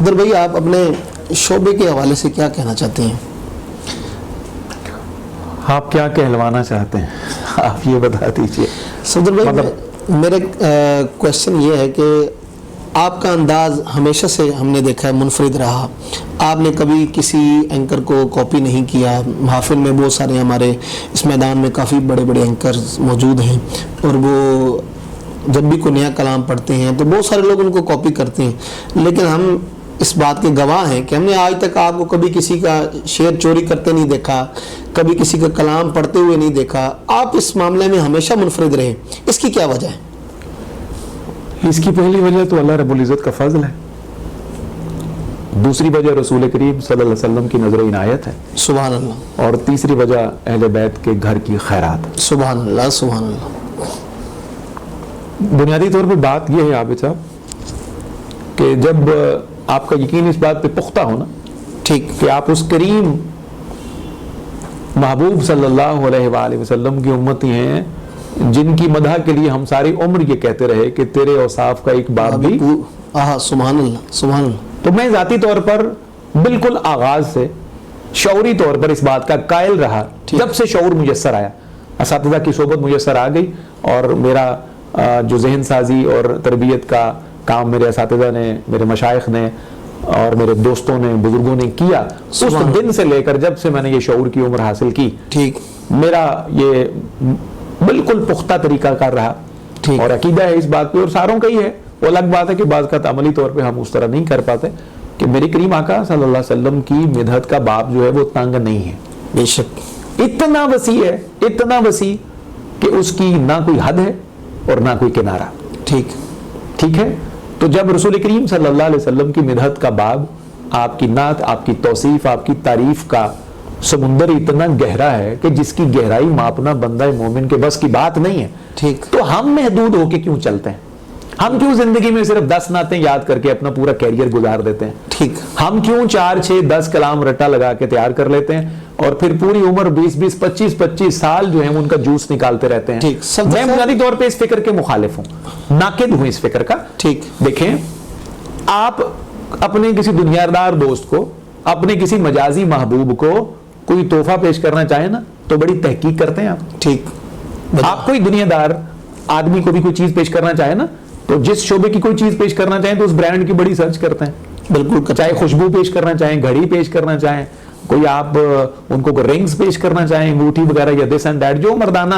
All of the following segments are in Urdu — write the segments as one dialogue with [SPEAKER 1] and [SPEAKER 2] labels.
[SPEAKER 1] صدر بھائی، آپ اپنے شعبے کے حوالے سے کیا کہنا چاہتے ہیں؟
[SPEAKER 2] آپ کیا کہلوانا چاہتے ہیں آپ یہ بتا دیجئے.
[SPEAKER 1] صدر بھائی، میرا کویشچن یہ ہے کہ آپ کا انداز ہمیشہ سے ہم نے دیکھا ہے منفرد رہا. آپ نے کبھی کسی اینکر کو کاپی نہیں کیا. محافل میں بہت سارے ہمارے اس میدان میں کافی بڑے بڑے اینکرز موجود ہیں، اور وہ جب بھی کوئی نیا کلام پڑھتے ہیں تو بہت سارے لوگ ان کو کاپی کرتے ہیں. لیکن ہم اس بات کے گواہ ہیں کہ ہم نے آج تک آپ کو کبھی کسی کا شعر چوری کرتے نہیں دیکھا، کبھی کسی کا کلام پڑھتے ہوئے نہیں دیکھا. آپ اس معاملے میں ہمیشہ منفرد رہے، اس کی کیا وجہ ہے؟
[SPEAKER 2] اس کی پہلی وجہ تو اللہ رب العزت کا فضل ہے. دوسری وجہ رسول کریم صلی اللہ علیہ وسلم کی نظر عنایت ہے.
[SPEAKER 1] سبحان اللہ.
[SPEAKER 2] اور تیسری وجہ اہل بیت کے گھر کی خیرات.
[SPEAKER 1] سبحان اللہ سبحان اللہ.
[SPEAKER 2] بنیادی طور پہ بات یہ ہے عابد صاحب کہ جب آپ کا یقین اس بات پہ پختہ ہونا
[SPEAKER 1] ٹھیک
[SPEAKER 2] کہ آپ اس کریم محبوب صلی اللہ علیہ وآلہ وسلم کی امتی ہیں جن کی مدح کے لیے ہم ساری عمر یہ کہتے رہے کہ تیرے اوصاف کا ایک باب بھی.
[SPEAKER 1] سبحان اللہ سبحان اللہ.
[SPEAKER 2] تو میں ذاتی طور پر بالکل آغاز سے شعوری طور پر اس بات کا قائل رہا. جب سے شعور میسر آیا، اساتذہ کی صحبت میسر آ گئی، اور میرا جو ذہن سازی اور تربیت کا کام میرے اساتذہ نے، میرے مشائخ نے اور میرے دوستوں نے، بزرگوں نے کیا، اس دن سے لے کر جب سے میں نے یہ شعور کی عمر حاصل کی،
[SPEAKER 1] ٹھیک
[SPEAKER 2] میرا یہ بالکل پختہ طریقہ کار رہا. اور عقیدہ ہے اس بات پہ، اور ساروں کا ہی ہے. وہ الگ بات ہے کہ بعض کا عملی طور پہ ہم اس طرح نہیں کر پاتے کہ میرے کریم آقا صلی اللہ علیہ وسلم کی مدحت کا باب جو ہے وہ تنگ نہیں ہے.
[SPEAKER 1] بے شک
[SPEAKER 2] اتنا وسیع ہے، اتنا وسیع کہ اس کی نہ کوئی حد ہے اور نہ کوئی کنارہ. ٹھیک ہے. تو جب رسول کریم صلی اللہ علیہ وسلم کی مدحت کا باب، آپ کی نعت، آپ کی توصیف، آپ کی تعریف کا سمندر اتنا گہرا ہے کہ جس کی گہرائی ماپنا بندہ مومن کے بس کی بات نہیں ہے.
[SPEAKER 1] ٹھیک.
[SPEAKER 2] تو ہم محدود ہو کے کیوں چلتے ہیں؟ ہم کیوں زندگی میں صرف 10 نعتیں یاد کر کے اپنا پورا کیریئر گزار دیتے ہیں؟
[SPEAKER 1] ٹھیک.
[SPEAKER 2] ہم کیوں 4 6 10 کلام رٹا لگا کے تیار کر لیتے ہیں اور پھر پوری عمر 20 20 25 25 سال جو ہیں ان کا جوس نکالتے رہتے ہیں؟ میں بنیادی طور پہ اس فکر کے مخالف ہوں، ناقد ہوں اس فکر کا.
[SPEAKER 1] ٹھیک.
[SPEAKER 2] دیکھیں، آپ اپنے کسی دنیادار دوست کو، اپنے کسی مجازی محبوب کو کوئی تحفہ پیش کرنا چاہیں نا تو بڑی تحقیق کرتے ہیں آپ.
[SPEAKER 1] ٹھیک.
[SPEAKER 2] آپ کوئی دنیا دار آدمی کو بھی کوئی چیز پیش کرنا چاہیں نا تو جس شعبے کی کوئی چیز پیش کرنا چاہیں تو اس برانڈ کی بڑی سرچ کرتے ہیں.
[SPEAKER 1] بالکل.
[SPEAKER 2] چاہے خوشبو پیش کرنا چاہیں، گھڑی پیش کرنا چاہیں، کوئی آپ ان کو رنگز پیش کرنا چاہیں، انگوٹھی وغیرہ یا دس اینڈ دیٹ، جو مردانہ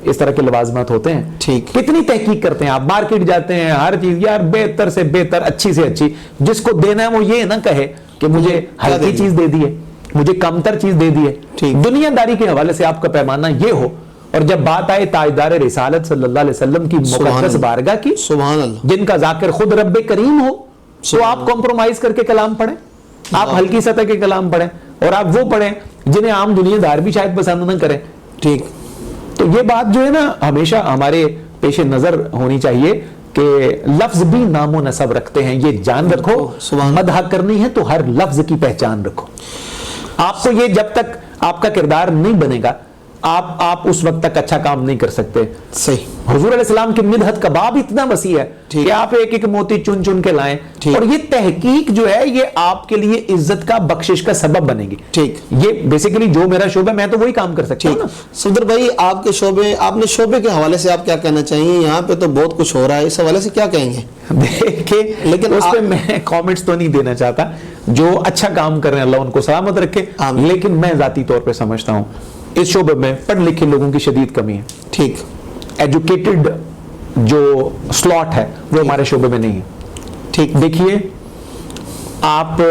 [SPEAKER 2] اس طرح کے لوازمات ہوتے ہیں.
[SPEAKER 1] ٹھیک.
[SPEAKER 2] کتنی تحقیق کرتے ہیں آپ. مارکیٹ جاتے ہیں، ہر چیز یار بہتر سے بہتر، اچھی سے اچھی. جس کو دینا ہے وہ یہ نہ کہے کہ مجھے ہلکی چیز دے دی ہے، مجھے کمتر چیز دے دی ہے. دنیا داری کے حوالے سے آپ کا پیمانہ یہ ہو، اور جب بات آئے تاجدار رسالت صلی اللہ علیہ وسلم کی مقدس بارگاہ کی،
[SPEAKER 1] سبحان اللہ،
[SPEAKER 2] جن کا ذاکر خود رب کریم ہو، تو آپ کمپرومائز کر کے کلام پڑھیں، آپ ہلکی سطح کے کلام پڑھیں، اور آپ وہ پڑھیں جنہیں عام دنیا دار بھی شاید پسند نہ کریں.
[SPEAKER 1] ٹھیک.
[SPEAKER 2] تو یہ بات جو ہے نا ہمیشہ ہمارے پیش نظر ہونی چاہیے کہ لفظ بھی نام و نسب رکھتے ہیں. یہ جان رکھو، مدح کرنی ہے تو ہر لفظ کی پہچان رکھو. آپ کو یہ جب تک آپ کا کردار نہیں بنے گا، آپ اس وقت تک اچھا کام نہیں کر سکتے.
[SPEAKER 1] صحیح.
[SPEAKER 2] حضور علیہ السلام کی مدحت کا باب اتنا وسیع ہے کہ آپ ایک ایک موتی چن چن کے لائیں، اور یہ تحقیق جو ہے یہ آپ کے لیے عزت کا، بخشش کا سبب بنے گی.
[SPEAKER 1] ٹھیک.
[SPEAKER 2] یہ بیسیکلی جو میرا شعبہ میں تو وہی کام کر سکتا ہوں.
[SPEAKER 1] صدر بھائی، آپ کے شعبے، آپ نے شعبے کے حوالے سے آپ کیا کہنا چاہیے؟ یہاں پہ تو بہت کچھ ہو رہا ہے، اس حوالے سے کیا کہیں گے؟
[SPEAKER 2] دیکھیں، لیکن اس پہ میں کامنٹس تو نہیں دینا چاہتا. جو اچھا کام کر رہے ہیں اللہ ان کو سلامت رکھے، لیکن میں ذاتی طور پہ سمجھتا ہوں اس شعبے میں پڑھ لکھے لوگوں کی شدید کمی ہے.
[SPEAKER 1] ٹھیک.
[SPEAKER 2] ایجوکیٹڈ جو سلاٹ ہے وہ ہمارے شعبے میں نہیں ہے.
[SPEAKER 1] ٹھیک.
[SPEAKER 2] دیکھیے، آپ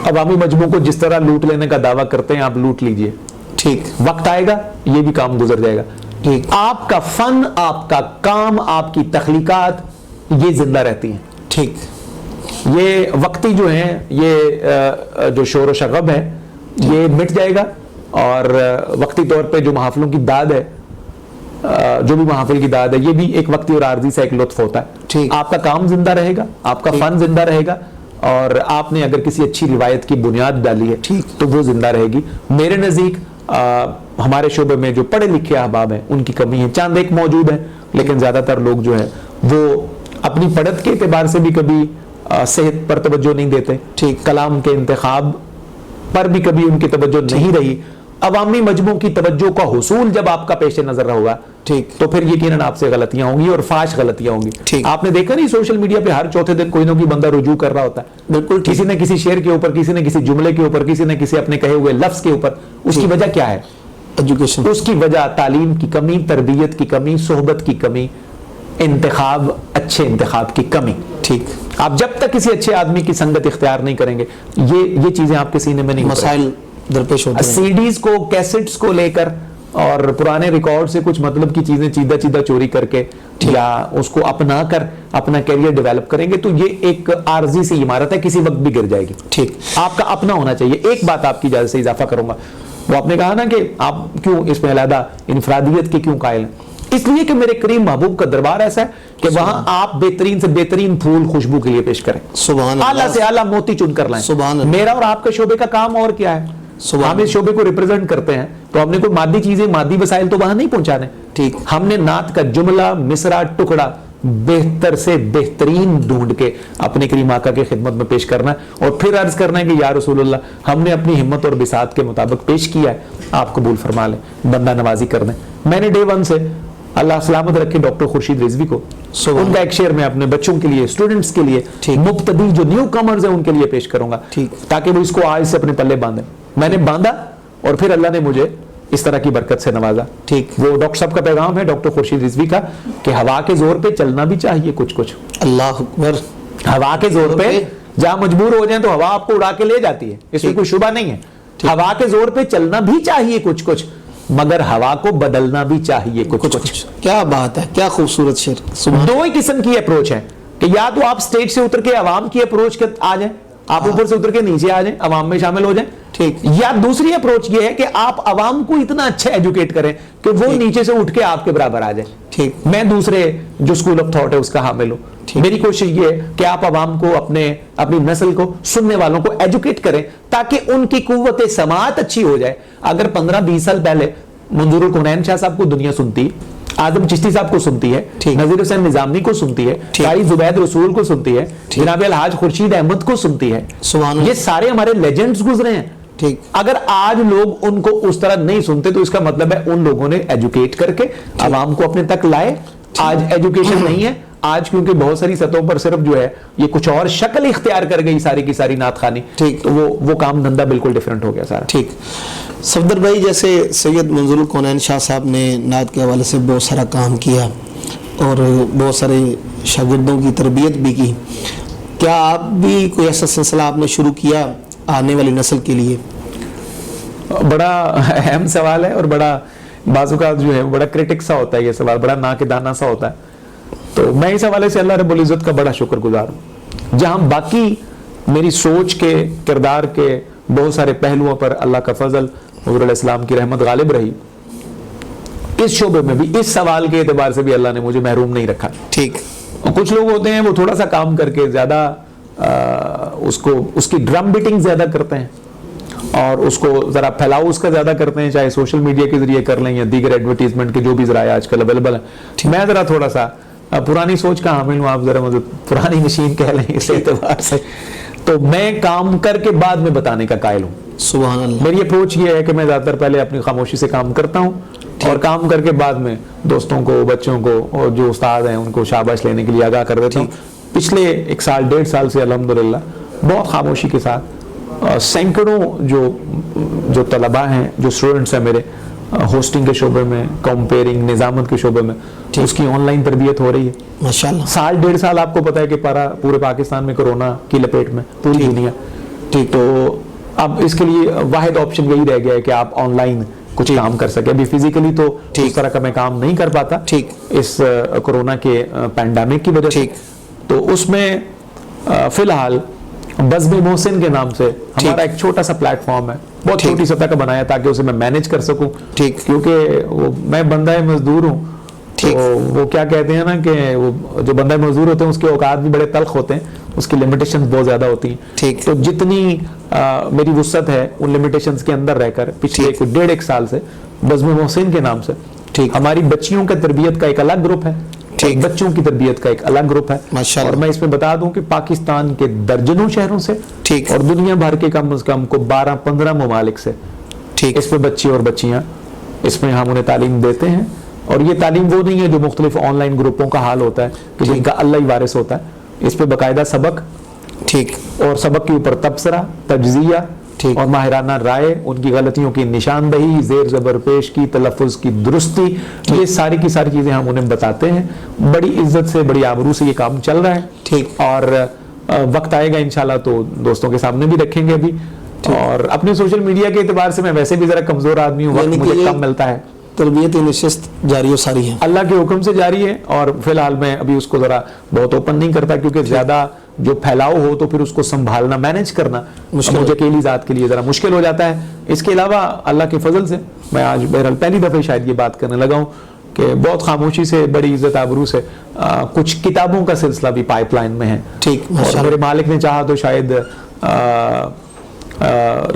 [SPEAKER 2] عوامی مجموع کو جس طرح لوٹ لینے کا دعویٰ کرتے ہیں آپ لوٹ لیجئے.
[SPEAKER 1] ٹھیک.
[SPEAKER 2] وقت آئے گا یہ بھی کام گزر جائے گا.
[SPEAKER 1] ٹھیک.
[SPEAKER 2] آپ کا فن، آپ کا کام، آپ کی تخلیقات یہ زندہ رہتی ہیں.
[SPEAKER 1] ٹھیک.
[SPEAKER 2] یہ وقتی جو ہیں، یہ جو شور و شغب ہے یہ مٹ جائے گا، اور وقتی طور پہ جو محافلوں کی داد ہے، جو بھی محافل کی داد ہے، یہ بھی ایک وقتی اور عارضی سے ایک لطف ہوتا ہے. آپ کا کام زندہ رہے گا، آپ کا فن زندہ رہے گا، اور آپ نے اگر کسی اچھی روایت کی بنیاد ڈالی ہے تو وہ زندہ رہے گی. میرے نزدیک ہمارے شعبے میں جو پڑھے لکھے احباب ہیں ان کی کمی ہے. چاند ایک موجود ہے، لیکن زیادہ تر لوگ جو ہے وہ اپنی پڑھت کے اعتبار سے بھی کبھی صحت پر توجہ نہیں دیتے،
[SPEAKER 1] ٹھیک،
[SPEAKER 2] کلام کے انتخاب پر بھی کبھی ان کی توجہ نہیں رہی، عوامی مجموع کی توجہ کا حصول جب آپ کا پیش نظر ہوگا
[SPEAKER 1] ٹھیک،
[SPEAKER 2] تو پھر یقیناً آپ سے غلطیاں ہوں گی اور فاش غلطیاں ہوں گی.
[SPEAKER 1] ٹھیک.
[SPEAKER 2] آپ نے دیکھا نہیں سوشل میڈیا پہ ہر چوتھے دن کوئی نہ کوئی بندہ رجوع کر رہا ہوتا ہے،
[SPEAKER 1] بالکل
[SPEAKER 2] کسی نہ کسی شعر کے اوپر، کسی نہ کسی جملے کے اوپر، کسی نہ کسی اپنے کہے ہوئے لفظ کے اوپر. اس کی وجہ کیا ہے؟
[SPEAKER 1] ایجوکیشن.
[SPEAKER 2] اس کی وجہ تعلیم کی کمی، تربیت کی کمی، صحبت کی کمی، انتخاب، اچھے انتخاب کی کمی.
[SPEAKER 1] ٹھیک.
[SPEAKER 2] آپ جب تک کسی اچھے آدمی کی سنگت اختیار نہیں کریں گے یہ چیزیں آپ کے سینے میں نہیں اتریں.
[SPEAKER 1] مسائل درپیش ہوتے ہیں.
[SPEAKER 2] سی ڈیز کو، کیسٹس کو لے کر اور پرانے ریکارڈ سے کچھ مطلب کی چیزیں چیدہ چوری کر کے یا اس کو اپنا کر اپنا کیریئر ڈیولپ کریں گے تو یہ ایک عارضی سی عمارت ہے، کسی وقت بھی گر جائے گی.
[SPEAKER 1] ٹھیک.
[SPEAKER 2] آپ کا اپنا ہونا چاہیے. ایک بات آپ کی اجازت سے اضافہ کروں گا، وہ آپ نے کہا نا کہ آپ کیوں اس میں علیحدہ انفرادیت کے کیوں قائل ہیں؟ اس لیے کہ میرے کریم محبوب کا دربار ایسا ہے کہ وہاں آپ بہترین سے بہترین پھول خوشبو کے لیے پیش کریں،
[SPEAKER 1] سبحان اللہ،
[SPEAKER 2] اعلیٰ سے اعلیٰ موتی چن کر لائیں.
[SPEAKER 1] سبحان اللہ.
[SPEAKER 2] میرا اور آپ کے شعبے کا کام اور کیا ہے؟ ہم اس شعبے کو ریپرزینٹ کرتے ہیں تو ہم نے کوئی مادی چیزیں، مادی وسائل تو وہاں نہیں پہنچانے.
[SPEAKER 1] ٹھیک.
[SPEAKER 2] ہم نے نعت کا جملہ، مصرع، ٹکڑا بہتر سے بہترین ڈھونڈ کے اپنے کریم آقا کی خدمت میں پیش کرنا ہے اور پھر عرض کرنا ہے کہ یا رسول اللہ ہم نے اپنی ہمت اور بساط کے مطابق پیش کیا ہے، آپ قبول فرما لیں، بندہ نوازی کر دیں. میں نے ڈے ون سے، اللہ سلامت رکھے ڈاکٹر خورشید رضوی کو، ان کا ایک شعر میں اپنے بچوں کے لیے، اسٹوڈنٹس کے لیے، مبتدی جو نیو کمرز ہیں ان کے لیے پیش کروں گا تاکہ وہ اس کو آج سے اپنے پلے باندھیں. میں نے باندھا اور پھر اللہ نے مجھے اس طرح کی برکت سے نوازا.
[SPEAKER 1] ٹھیک.
[SPEAKER 2] وہ ڈاکٹر صاحب کا پیغام ہے ڈاکٹر خورشید رضوی کا کہ ہوا کے زور پہ چلنا بھی چاہیے کچھ کچھ.
[SPEAKER 1] اللہ اکبر.
[SPEAKER 2] ہوا کے زور پہ جہاں مجبور ہو جائیں تو ہوا آپ کو اڑا کے لے جاتی ہے، اس میں کوئی شبہ نہیں ہے. ہوا کے زور پہ چلنا بھی چاہیے کچھ کچھ، مگر ہوا کو بدلنا بھی چاہیے کچھ کچھ.
[SPEAKER 1] کیا بات ہے، کیا خوبصورت شعر.
[SPEAKER 2] دو ہی قسم کی اپروچ ہے کہ یا تو آپ سٹیج سے اتر کے عوام کی اپروچ کے آ جائیں، آپ اوپر سے اتر کے نیچے آ جائیں، عوام میں شامل ہو جائیں.
[SPEAKER 1] ٹھیک.
[SPEAKER 2] یا دوسری اپروچ یہ ہے کہ آپ عوام کو اتنا اچھا ایجوکیٹ کریں کہ وہ نیچے سے اٹھ کے آپ کے برابر آ جائیں.
[SPEAKER 1] ٹھیک.
[SPEAKER 2] میں دوسرے جو اسکول آف تھاٹ ہے اس کا حامل ہوں. میری کوشش یہ ہے کہ آپ عوام کو، اپنی نسل کو، سننے والوں کو ایجوکیٹ کریں تاکہ ان کی قوت سماعت اچھی ہو جائے. اگر 15-20 سال پہلے منظور الکونین شاہ صاحب کو دنیا سنتی، اعظم چشتی صاحب کو سنتی ہے، نذیر حسین نظامی کو سنتی ہے، قاری زبید رسول کو سنتی ہے، جناب الحاج خورشید احمد کو سنتی ہے، یہ سارے ہمارے لیجنڈز گزرے ہیں.
[SPEAKER 1] ٹھیک.
[SPEAKER 2] اگر آج لوگ ان کو اس طرح نہیں سنتے تو اس کا مطلب ہے ان لوگوں نے ایجوکیٹ کر کے عوام کو اپنے تک لائے. آج ایجوکیشن نہیں ہے، آج کیونکہ بہت ساری سطحوں پر صرف جو ہے یہ کچھ اور شکل اختیار کر گئی ساری کی ساری نعت خوانی، تو وہ کام دھندا بالکل ڈیفرنٹ ہو گیا سارا.
[SPEAKER 1] ٹھیک. صفدر بھائی، جیسے سید منظور الکونین شاہ صاحب نے نعت کے حوالے سے بہت سارا کام کیا اور بہت سارے شاگردوں کی تربیت بھی کی، کیا آپ بھی کوئی ایسا سلسلہ آپ نے شروع کیا آنے والی نسل کے لیے؟
[SPEAKER 2] بڑا اہم سوال ہے اور بڑا بعض اوقات جو ہے بڑا کرٹک سا ہوتا ہے یہ سوال، بڑا ناقدانہ سا ہوتا ہے. تو میں اس حوالے سے اللہ رب العزت کا بڑا شکر گزار ہوں. جہاں باقی میری سوچ کے، کردار کے بہت سارے پہلوؤں پر اللہ کا فضل، حضور علیہ السلام کی رحمت غالب رہی، اس شعبے میں بھی، اس سوال کے اعتبار سے بھی اللہ نے مجھے محروم نہیں رکھا.
[SPEAKER 1] ٹھیک.
[SPEAKER 2] کچھ لوگ ہوتے ہیں وہ تھوڑا سا کام کر کے زیادہ اس کی ڈرم بیٹنگ زیادہ کرتے ہیں اور اس کو ذرا پھیلاؤ اس کا زیادہ کرتے ہیں، چاہے سوشل میڈیا کے ذریعے کر لیں یا دیگر ایڈورٹیزمنٹ کے جو بھی ذرائع آج کل اویلیبل ہیں. میں ذرا تھوڑا سا پرانی سوچ کا حامل ہوں، آپ ذرا مجھے پرانی مشین کہہ لیں اس اعتبار سے، تو میں کام کر کے بعد میں بتانے کا قائل ہوں.
[SPEAKER 1] سبحان اللہ.
[SPEAKER 2] میری اپروچ یہ ہے کہ میں زیادہ تر پہلے اپنی خاموشی سے کام کرتا ہوں اور کام کر کے بعد میں دوستوں کو، بچوں کو اور جو استاد ہیں ان کو شاباش لینے کے لیے آگاہ کر دیتا ہوں. پچھلے 1 سال 1.5 سال سے الحمدللہ بہت خاموشی کے ساتھ سینکڑوں جو طلباء ہیں، جو اسٹوڈنٹس ہیں میرے، ہوسٹنگ کے شعبے میں، کمپیئرنگ، نظامت کے شعبے میں، اس کی آن لائن تربیت ہو رہی ہے.
[SPEAKER 1] ماشاءاللہ.
[SPEAKER 2] 1.5 سال آپ کو پتا ہے کہ پورے پاکستان میں کرونا کی لپیٹ میں پوری دنیا. ٹھیک. تو اب اس کے لیے واحد آپشن یہی رہ گیا ہے کہ آپ آن لائن کچھ کام کر سکے. ابھی فزیکلی تو اس طرح کا میں کام نہیں کر پاتا اس کرونا کے پینڈیمک کی وجہ سے. تو اس میں فی الحال بزم محسن کے نام سے ہمارا ایک چھوٹا سا پلیٹ فارم ہے، بہت چھوٹی سطح کا بنایا تاکہ اسے میں مینج کر سکوں، کیونکہ میں بندہ مزدور ہوں. وہ کیا کہتے ہیں نا کہ وہ جو بندہ مزدور ہوتے ہیں اس کے اوقات بھی بڑے تلخ ہوتے ہیں، اس کی لمیٹیشنز بہت زیادہ ہوتی ہیں. تو جتنی میری وسعت ہے ان لمیٹیشنز کے اندر رہ کر پچھلے 1.5 سال سے بزم محسن کے نام سے ہماری بچیوں کے تربیت کا ایک الگ گروپ ہے
[SPEAKER 1] ٹھیک.
[SPEAKER 2] بچوں کی تربیت کا ایک الگ گروپ ہے.
[SPEAKER 1] ماشاءاللہ.
[SPEAKER 2] اور میں اس میں بتا دوں کہ پاکستان کے درجنوں شہروں سے
[SPEAKER 1] ٹھیک.
[SPEAKER 2] اور دنیا بھر کے کم از کم کو 12-15 ممالک سے
[SPEAKER 1] ٹھیک.
[SPEAKER 2] اس میں بچے اور بچیاں اس میں ہم انہیں تعلیم دیتے ہیں. اور یہ تعلیم وہ نہیں ہے جو مختلف آن لائن گروپوں کا حال ہوتا ہے کہ جن کا اللہ ہی وارث ہوتا ہے. اس پہ باقاعدہ سبق
[SPEAKER 1] ٹھیک.
[SPEAKER 2] اور سبق کے اوپر تبصرہ، تجزیہ
[SPEAKER 1] ٹھیک.
[SPEAKER 2] اور ماہرانہ رائے، ان کی غلطیوں کی نشاندہی، زیر زبر پیش کی، تلفظ کی درستی، یہ ساری کی ساری چیزیں ہم انہیں بتاتے ہیں. بڑی عزت سے، بڑی آبرو سے یہ کام چل رہا ہے.
[SPEAKER 1] ٹھیک.
[SPEAKER 2] اور وقت آئے گا انشاءاللہ تو دوستوں کے سامنے بھی رکھیں گے ابھی. اور اپنے سوشل میڈیا کے اعتبار سے میں ویسے بھی ذرا کمزور آدمی ہوں، وقت مجھے کم ملتا ہے.
[SPEAKER 1] تربیت نشست جاری و ساری ہے،
[SPEAKER 2] اللہ کے حکم سے جاری ہے. اور فی الحال میں ابھی اس کو ذرا بہت اوپن نہیں کرتا کیونکہ زیادہ جو پھیلاؤ ہو تو پھر اس کو سنبھالنا، مینج کرنا مجھے اکیلی ذات کے لیے ذرا مشکل ہو جاتا ہے. اس کے علاوہ اللہ کے فضل سے میں آج بہرحال پہلی دفعہ شاید یہ بات کرنے لگا ہوں کہ بہت خاموشی سے، بڑی عزت آبرو سے کچھ کتابوں کا سلسلہ بھی پائپ لائن میں ہے.
[SPEAKER 1] ٹھیک.
[SPEAKER 2] اور میرے مالک نے چاہا تو شاید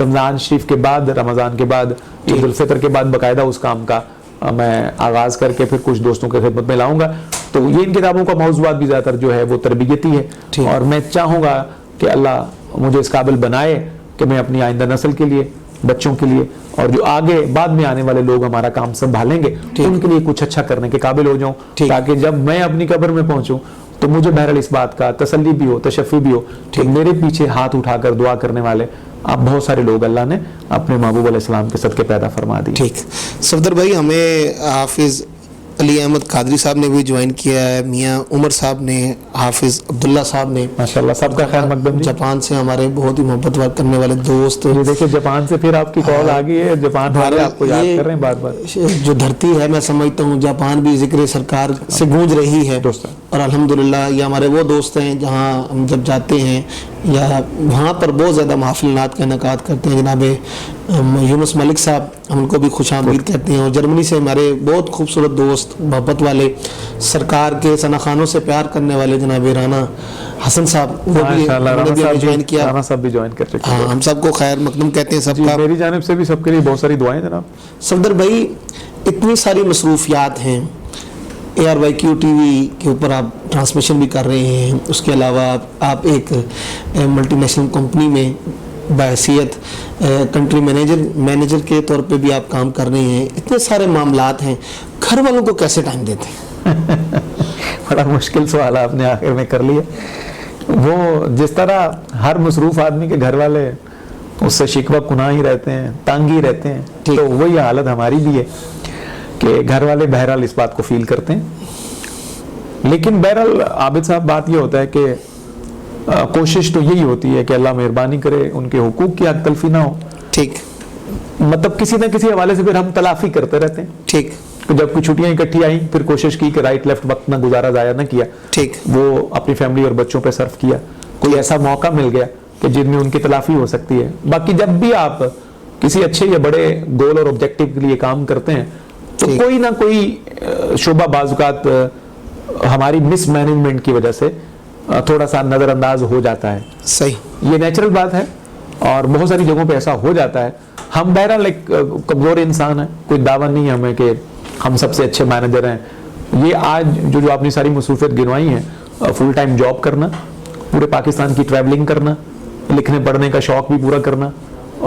[SPEAKER 2] رمضان شریف کے بعد، رمضان کے بعد، عید الفطر کے بعد باقاعدہ اس کام کا میں آغاز کر کے پھر کچھ دوستوں کے خدمت میں لاؤں گا. تو یہ ان کتابوں کا موضوعات بھی زیادہ تر جو ہے وہ تربیتی ہے. اور میں چاہوں گا کہ اللہ مجھے اس قابل بنائے کہ میں اپنی آئندہ نسل کے لیے، بچوں کے لیے، اور جو آگے بعد میں آنے والے لوگ ہمارا کام سنبھالیں گے ان کے لیے کچھ اچھا کرنے کے قابل ہو جاؤں، تاکہ جب میں اپنی قبر میں پہنچوں تو مجھے بہرحال اس بات کا تسلی بھی ہو، تشفی بھی ہو کہ میرے پیچھے ہاتھ اٹھا کر دعا کرنے والے اب بہت سارے لوگ اللہ نے اپنے محبوب علیہ السلام کے صدقے پیدا فرما دی.
[SPEAKER 1] ٹھیک. صفدر بھائی، ہمیں حافظ علی احمد قادری صاحب نے بھی جوائن کیا ہے، میاں عمر صاحب نے، حافظ عبداللہ صاحب نے،
[SPEAKER 2] ماشاءاللہ سب کا خیر مقدم.
[SPEAKER 1] جاپان سے ہمارے بہت ہی محبت کرنے والے دوست.
[SPEAKER 2] یہ دیکھیں جاپان سے پھر آپ کی کال آ گئی ہے، جاپان والے آپ کو یاد کر رہے ہیں بار بار.
[SPEAKER 1] جو دھرتی ہے میں سمجھتا ہوں جاپان بھی ذکر سرکار سے گونج رہی ہے. اور الحمدللہ یہ ہمارے وہ دوست ہیں جہاں ہم جب جاتے ہیں یا وہاں پر بہت زیادہ محفلات کا انعقاد کرتے ہیں. جناب یونس ملک صاحب، ہم ان کو بھی خوش آمدید کہتے ہیں. اور جرمنی سے ہمارے بہت خوبصورت دوست، محبت والے، سرکار کے ثنا خانوں سے پیار کرنے والے جناب رانا حسن صاحب، وہ بھی جوائن کیا.
[SPEAKER 2] رانا صاحب بھی جوائن کر چکے ہیں.
[SPEAKER 1] ہاں، ہم سب کو خیر مقدم کہتے ہیں سب کا.
[SPEAKER 2] میری جانب سے بھی سب کے لیے بہت ساری دعائیں جناب.
[SPEAKER 1] صفدر بھائی، اتنی ساری مصروفیات ہیں. ARYQ TV کے اوپر آپ ٹرانسمیشن بھی کر رہے ہیں، اس کے علاوہ آپ ایک ملٹی نیشنل کمپنی میں بحیثیت کنٹری مینیجر کے طور پہ بھی آپ کام کر رہے ہیں. اتنے سارے معاملات ہیں، گھر والوں کو کیسے ٹائم دیتے ہیں؟
[SPEAKER 2] بڑا مشکل سوال آپ نے آخر میں کر لیا. وہ جس طرح ہر مصروف آدمی کے گھر والے اس سے شکوہ کناہ ہی رہتے ہیں، تنگ ہی رہتے ہیں، تو وہی حالت ہماری بھی ہے کہ گھر والے بہرحال اس بات کو فیل کرتے ہیں. لیکن بہرحال عابد صاحب بات یہ ہوتا ہے کہ کوشش تو یہی ہوتی ہے کہ اللہ مہربانی کرے ان کے حقوق کی حق تلفی نہ ہو.
[SPEAKER 1] ٹھیک.
[SPEAKER 2] مطلب کسی نہ کسی حوالے سے پھر ہم تلافی کرتے رہتے ہیں.
[SPEAKER 1] ٹھیک.
[SPEAKER 2] جب کوئی چھٹیاں اکٹھی آئیں پھر کوشش کی کہ رائٹ لیفٹ وقت نہ گزارا، ضائع نہ کیا.
[SPEAKER 1] ٹھیک.
[SPEAKER 2] وہ اپنی فیملی اور بچوں پہ صرف کیا. کوئی ایسا موقع مل گیا کہ جن میں ان کی تلافی ہو سکتی ہے. باقی جب بھی آپ کسی اچھے یا بڑے گول اور آبجیکٹو کے لیے کام کرتے ہیں تو کوئی نہ کوئی شعبہ بعض اوقات ہماری مس مینجمنٹ کی وجہ سے تھوڑا سا نظر انداز ہو جاتا ہے.
[SPEAKER 1] صحیح. یہ
[SPEAKER 2] نیچرل بات ہے اور بہت ساری جگہوں پہ ایسا ہو جاتا ہے. ہم بہرحال ایک کمزور انسان ہیں، کوئی دعویٰ نہیں ہے ہمیں کہ ہم سب سے اچھے مینیجر ہیں. یہ آج جو آپ نے ساری مصروفیت گنوائی ہیں، فل ٹائم جاب کرنا، پورے پاکستان کی ٹریولنگ کرنا، لکھنے پڑھنے کا شوق بھی پورا کرنا،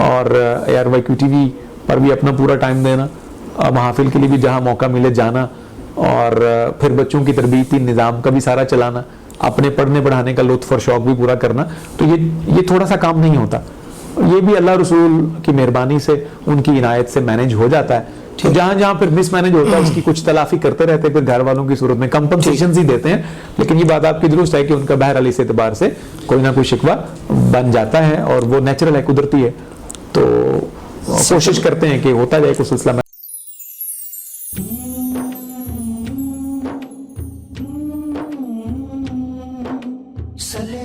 [SPEAKER 2] اور ARYQ TV پر بھی اپنا پورا ٹائم دینا، محافل کے لیے بھی جہاں موقع ملے جانا، اور پھر بچوں کی تربیتی نظام کا بھی سارا چلانا، اپنے پڑھنے پڑھانے کا لطف اور شوق بھی پورا کرنا. تو یہ تھوڑا سا کام نہیں ہوتا. یہ بھی اللہ رسول کی مہربانی سے، ان کی عنایت سے مینج ہو جاتا ہے. جہاں جہاں پھر مس مینج ہوتا ہے اس کی کچھ تلافی کرتے رہتے ہیں، پھر گھر والوں کی صورت میں کمپنسیشنز ہی دیتے ہیں. لیکن یہ بات آپ کی درست ہے کہ ان کا بہرحال اس اعتبار سے کوئی نہ کوئی شکوہ بن جاتا ہے، اور وہ نیچرل ہے، قدرتی ہے. تو کوشش کرتے ہیں کہ ہوتا جائے کوئی سلسلہ.
[SPEAKER 3] صلی